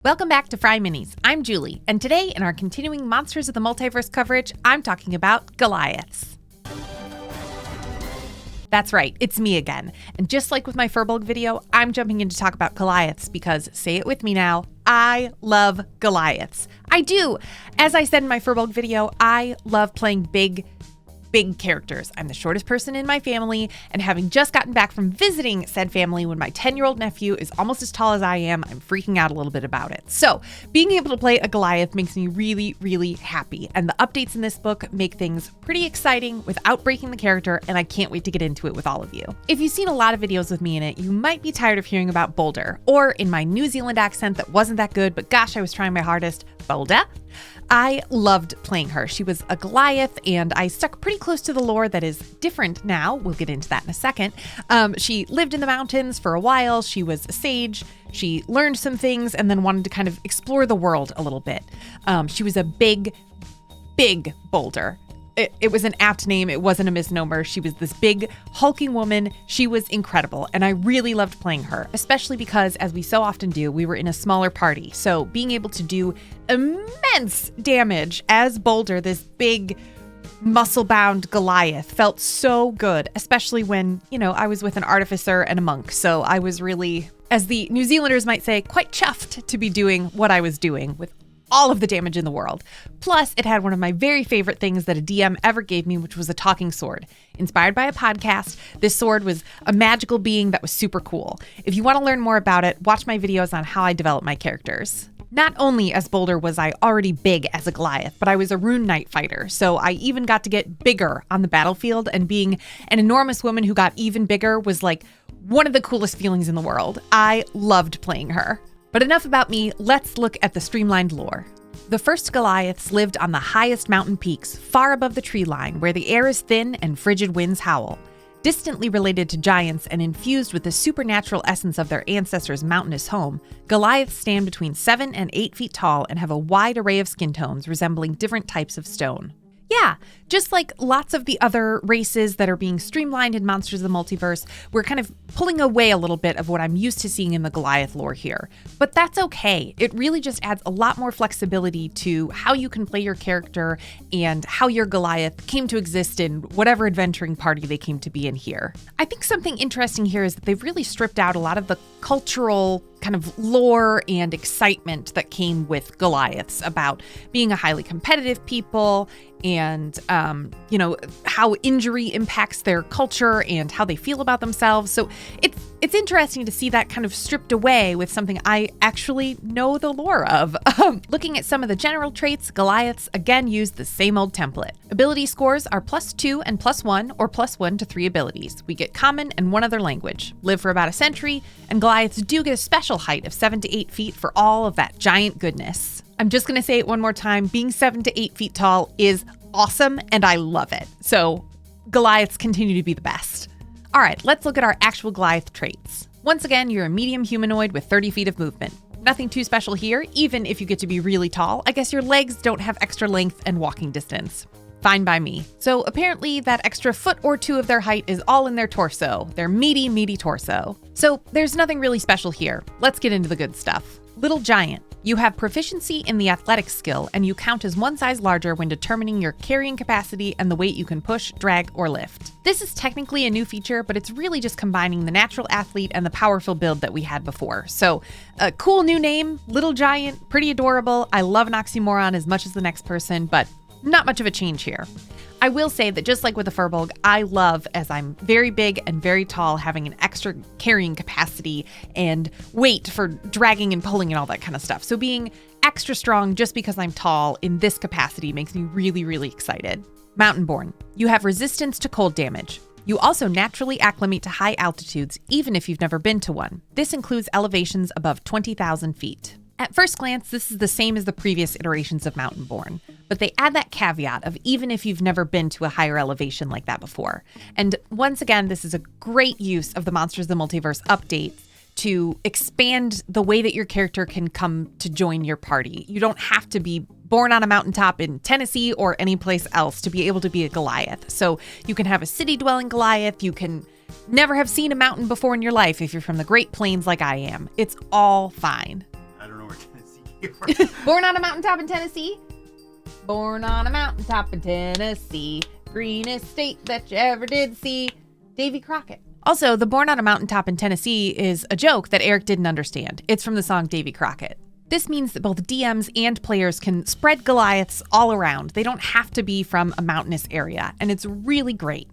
Welcome back to FryMinis. I'm Julie, and today in our continuing Monsters of the Multiverse coverage, I'm talking about Goliaths. That's right, it's me again. And just like with my Furbolg video, I'm jumping in to talk about Goliaths because, say it with me now, I love Goliaths. I do. As I said in my Furbolg video, I love playing big characters. I'm the shortest person in my family, and having just gotten back from visiting said family when my 10-year-old nephew is almost as tall as I am, I'm freaking out a little bit about it. So being able to play a Goliath makes me really, really happy, and the updates in this book make things pretty exciting without breaking the character, and I can't wait to get into it with all of you. If you've seen a lot of videos with me in it, you might be tired of hearing about Boulder, or in my New Zealand accent that wasn't that good, but gosh, I was trying my hardest, Boulder. I loved playing her. She was a Goliath, and I stuck pretty close to the lore that is different now. We'll get into that in a second. She lived in the mountains for a while. She was a sage. She learned some things and then wanted to kind of explore the world a little bit. She was a big boulder. It was an apt name. It wasn't a misnomer. She was this big, hulking woman. She was incredible, and I really loved playing her, especially because, as we so often do, we were in a smaller party. So being able to do immense damage as Boulder, this big, muscle-bound Goliath, felt so good, especially when, I was with an artificer and a monk. So I was really, as the New Zealanders might say, quite chuffed to be doing what I was doing with all of the damage in the world. Plus, it had one of my very favorite things that a DM ever gave me, which was a talking sword. Inspired by a podcast, this sword was a magical being that was super cool. If you want to learn more about it, watch my videos on how I develop my characters. Not only as Boulder was I already big as a Goliath, but I was a rune knight fighter, so I even got to get bigger on the battlefield, and being an enormous woman who got even bigger was like one of the coolest feelings in the world. I loved playing her. But enough about me, let's look at the streamlined lore. The first Goliaths lived on the highest mountain peaks, far above the tree line, where the air is thin and frigid winds howl. Distantly related to giants and infused with the supernatural essence of their ancestors' mountainous home, Goliaths stand between 7 and 8 feet tall and have a wide array of skin tones resembling different types of stone. Yeah, just like lots of the other races that are being streamlined in Monsters of the Multiverse, we're kind of pulling away a little bit of what I'm used to seeing in the Goliath lore here. But that's okay. It really just adds a lot more flexibility to how you can play your character and how your Goliath came to exist in whatever adventuring party they came to be in here. I think something interesting here is that they've really stripped out a lot of the cultural kind of lore and excitement that came with Goliaths about being a highly competitive people and, how injury impacts their culture and how they feel about themselves. So it's interesting to see that kind of stripped away with something I actually know the lore of. Looking at some of the general traits, Goliaths again use the same old template. Ability scores are +2 and +1 or +1 to 3 abilities. We get common and one other language, live for about a century, and Goliaths do get a special height of 7 to 8 feet for all of that giant goodness. I'm just going to say it one more time. Being 7 to 8 feet tall is awesome, and I love it. So Goliaths continue to be the best. All right, let's look at our actual Goliath traits. Once again, you're a medium humanoid with 30 feet of movement. Nothing too special here, even if you get to be really tall. I guess your legs don't have extra length and walking distance. Fine by me. So apparently that extra foot or 2 of their height is all in their torso, their meaty torso. So there's nothing really special here. Let's get into the good stuff. Little Giant. You have proficiency in the athletics skill, and you count as one size larger when determining your carrying capacity and the weight you can push, drag, or lift. This is technically a new feature, but it's really just combining the natural athlete and the powerful build that we had before. So a cool new name, Little Giant, pretty adorable. I love an oxymoron as much as the next person, but not much of a change here. I will say that just like with the Furbolg, I love, as I'm very big and very tall, having an extra carrying capacity and weight for dragging and pulling and all that kind of stuff. So being extra strong just because I'm tall in this capacity makes me really, really excited. Mountain-born. You have resistance to cold damage. You also naturally acclimate to high altitudes, even if you've never been to one. This includes elevations above 20,000 feet. At first glance, this is the same as the previous iterations of Mountain-born, but they add that caveat of even if you've never been to a higher elevation like that before. And once again, this is a great use of the Monsters of the Multiverse updates to expand the way that your character can come to join your party. You don't have to be born on a mountaintop in Tennessee or any place else to be able to be a Goliath. So you can have a city-dwelling Goliath, you can never have seen a mountain before in your life if you're from the Great Plains like I am. It's all fine. I don't know where Tennessee Born on a mountaintop in Tennessee. Born on a mountaintop in Tennessee. Greenest state that you ever did see. Davy Crockett. Also, the Born on a Mountaintop in Tennessee is a joke that Eric didn't understand. It's from the song Davy Crockett. This means that both DMs and players can spread Goliaths all around. They don't have to be from a mountainous area, and it's really great.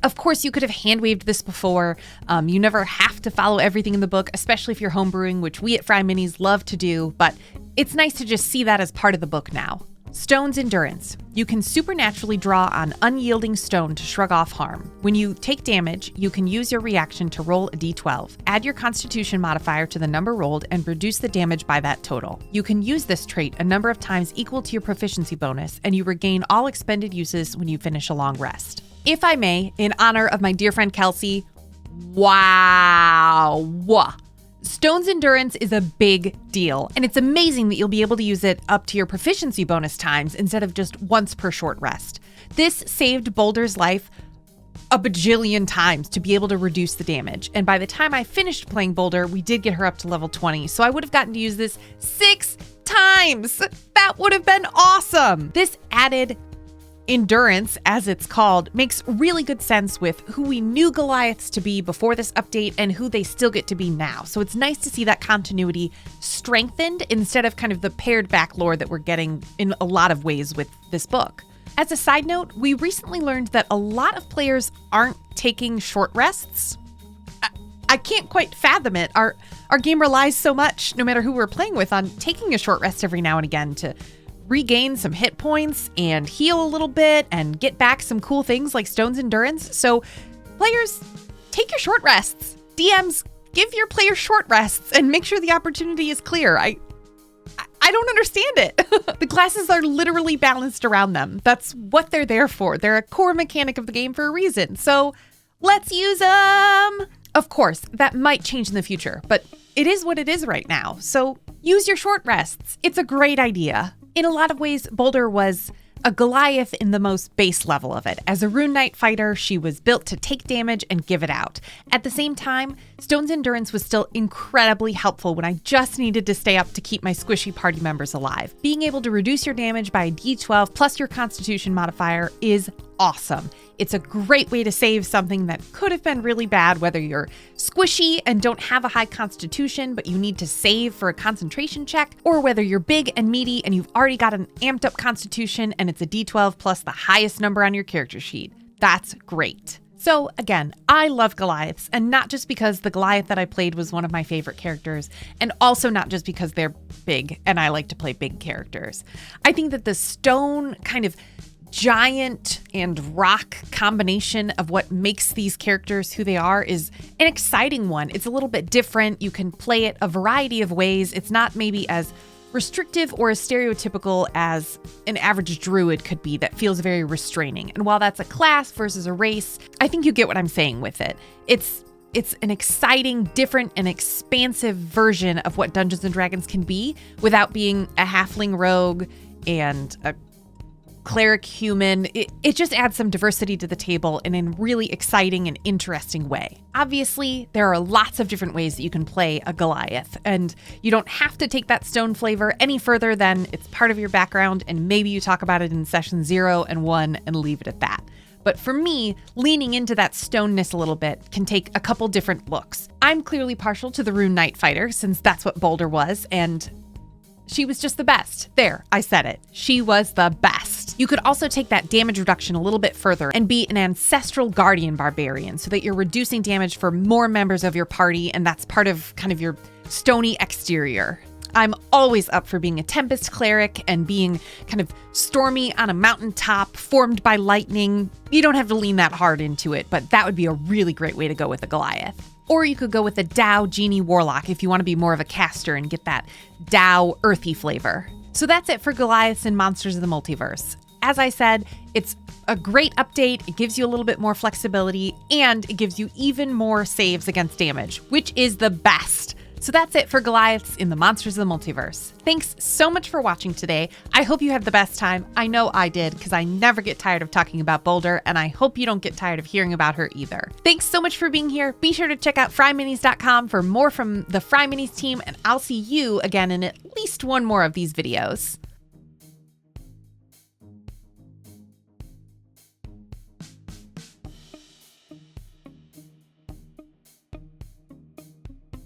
Of course, you could have hand-waved this before. You never have to follow everything in the book, especially if you're homebrewing, which we at FryMinis love to do, but it's nice to just see that as part of the book now. Stone's Endurance. You can supernaturally draw on unyielding stone to shrug off harm. When you take damage, you can use your reaction to roll a d12. Add your Constitution modifier to the number rolled and reduce the damage by that total. You can use this trait a number of times equal to your proficiency bonus, and you regain all expended uses when you finish a long rest. If I may, in honor of my dear friend Kelsey, wow! Stone's Endurance is a big deal, and it's amazing that you'll be able to use it up to your proficiency bonus times instead of just once per short rest. This saved Boulder's life a bajillion times to be able to reduce the damage, and by the time I finished playing Boulder, we did get her up to level 20, so I would have gotten to use this 6 times! That would have been awesome! This added endurance, as it's called, makes really good sense with who we knew Goliaths to be before this update and who they still get to be now. So it's nice to see that continuity strengthened instead of kind of the pared back lore that we're getting in a lot of ways with this book. As a side note, we recently learned that a lot of players aren't taking short rests. I can't quite fathom it. Our game relies so much, no matter who we're playing with, on taking a short rest every now and again to regain some hit points and heal a little bit and get back some cool things like Stone's Endurance. So players, take your short rests. DMs, give your players short rests and make sure the opportunity is clear. I don't understand it. The classes are literally balanced around them. That's what they're there for. They're a core mechanic of the game for a reason. So let's use them. Of course, that might change in the future, but it is what it is right now. So use your short rests. It's a great idea. In a lot of ways, Boulder was a Goliath in the most base level of it. As a Rune Knight fighter, she was built to take damage and give it out. At the same time, Stone's Endurance was still incredibly helpful when I just needed to stay up to keep my squishy party members alive. Being able to reduce your damage by a d12 plus your Constitution modifier is awesome. It's a great way to save something that could have been really bad, whether you're squishy and don't have a high constitution, but you need to save for a concentration check, or whether you're big and meaty and you've already got an amped up constitution and it's a d12 plus the highest number on your character sheet. That's great. So again, I love Goliaths, and not just because the Goliath that I played was one of my favorite characters, and also not just because they're big and I like to play big characters. I think that the stone kind of giant and rock combination of what makes these characters who they are is an exciting one. It's a little bit different. You can play it a variety of ways. It's not maybe as restrictive or as stereotypical as an average druid could be that feels very restraining. And while that's a class versus a race, I think you get what I'm saying with it. It's an exciting, different, and expansive version of what Dungeons & Dragons can be without being a halfling rogue and a cleric human. It just adds some diversity to the table in a really exciting and interesting way. Obviously, there are lots of different ways that you can play a Goliath, and you don't have to take that stone flavor any further than it's part of your background, and maybe you talk about it in session 0 and 1 and leave it at that. But for me, leaning into that stoneness a little bit can take a couple different looks. I'm clearly partial to the Rune Knight fighter, since that's what Boulder was, and she was just the best. There, I said it. She was the best. You could also take that damage reduction a little bit further and be an ancestral guardian barbarian so that you're reducing damage for more members of your party, and that's part of kind of your stony exterior. I'm always up for being a Tempest cleric and being kind of stormy on a mountaintop formed by lightning. You don't have to lean that hard into it, but that would be a really great way to go with a Goliath. Or you could go with a Dow Genie Warlock if you want to be more of a caster and get that Dow earthy flavor. So that's it for Goliaths and Monsters of the Multiverse. As I said, it's a great update. It gives you a little bit more flexibility, and it gives you even more saves against damage, which is the best. So that's it for Goliaths in the Monsters of the Multiverse. Thanks so much for watching today. I hope you had the best time. I know I did, because I never get tired of talking about Boulder, and I hope you don't get tired of hearing about her either. Thanks so much for being here. Be sure to check out FryMinis.com for more from the FryMinis team, and I'll see you again in at least one more of these videos.